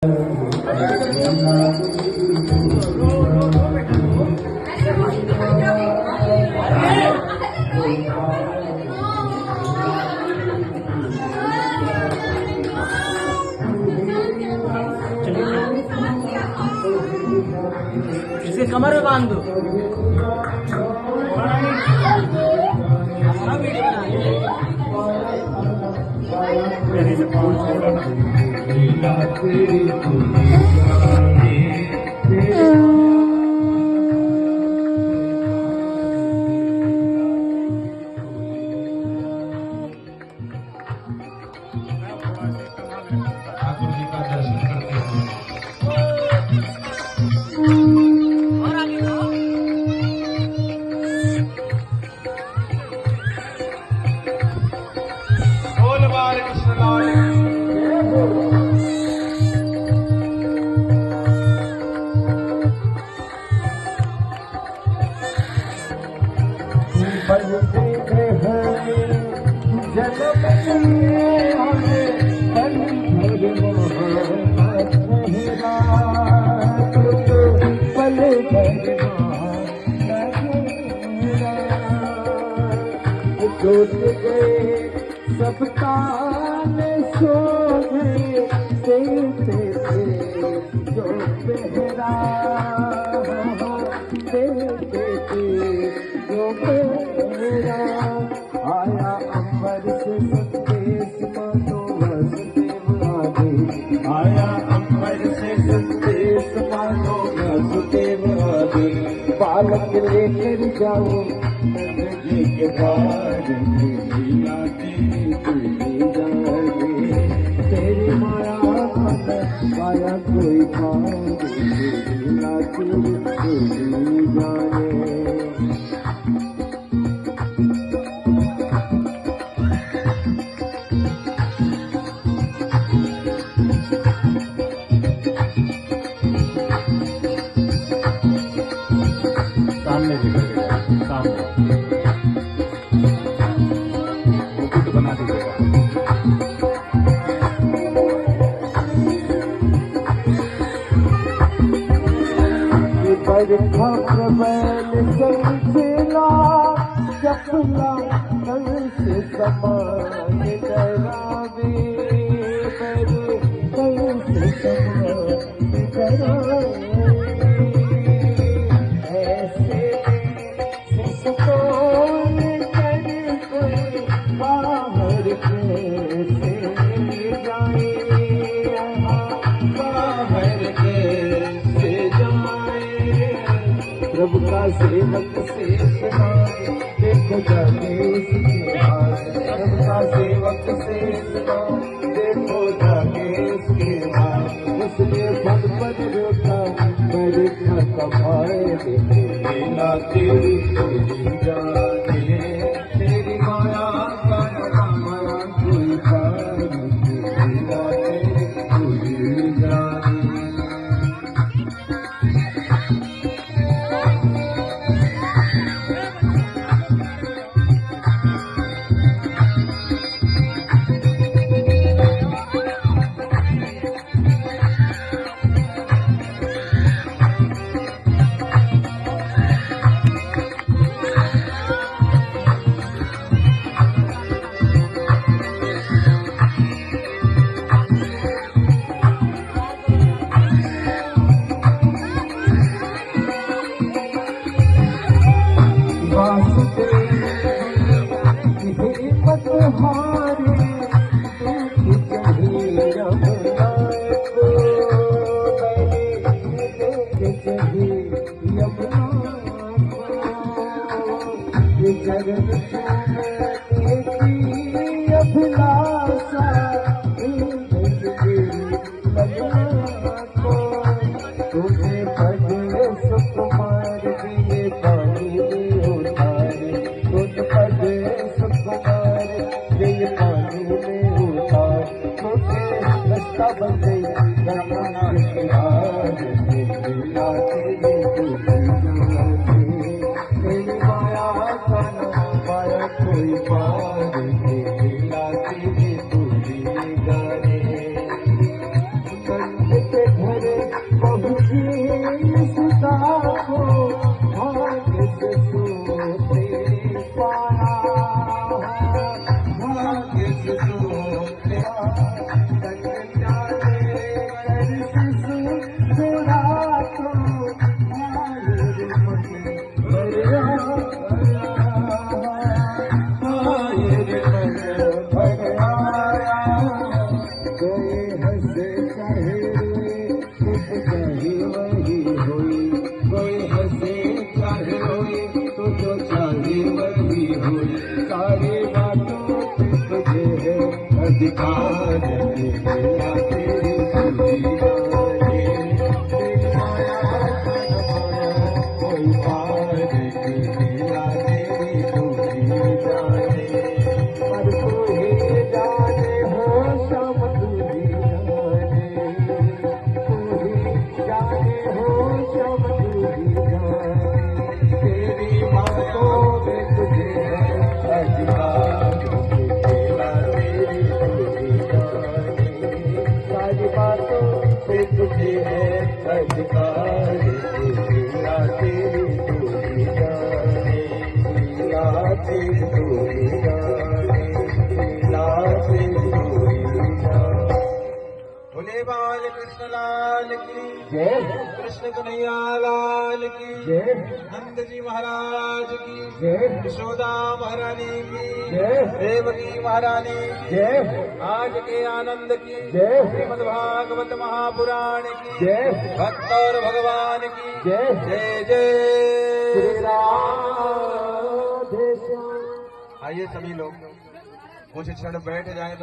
इसके कमर में बांध दो। ठाकुर जी का दर्शन करते हैं। बोल बाल कृष्ण लाल सब ताने सो गए देते थे जो पहरा देते थे जो पहरा आया अंबर से संदेश मानो वसुदेव आगे आया अंबर से संदेश मानो वसुदेव आगे बालक लेकर जाओ नंद के पार तेरी माया माया कोई जाने सामने दिखेगा, सामने मुकुट बना दीजिएगा। बरखा प्रबल संचला जपला कल से समान डरावे कल से समान डरावे ऐसे सिसकोन कर कोई बाहर कैसे जाए बाहर कैसे जाए प्रभु का सेवक शेष मारे देखो जाके इसके हाथ प्रभु का सेवक शेष मारे देखो जाके इसके हाथ उसने पद पद रोका मेरे कमाए देखे लीला तेरी कोई जाने तेरी माया का माया कोई पार लीला तेरी कोई जाने पे तुझे है अधिकार, लीला तेरी डोली जाने, लीला तेरी डोली जाने, लीला तेरी डोली जाने। बोले बाल कृष्ण लाल की जय कृष्ण कन्हैया लाल की जय नंद जी महाराज की जय यशोदा महारानी की जय देवकी महारानी की जय आज के आनंद की जय श्रीमद् भागवत महापुराण की जय भक्त और भगवान की जय जय जय श्री राधे श्याम। आइए सभी लोग कुछ क्षण बैठ जाएं तो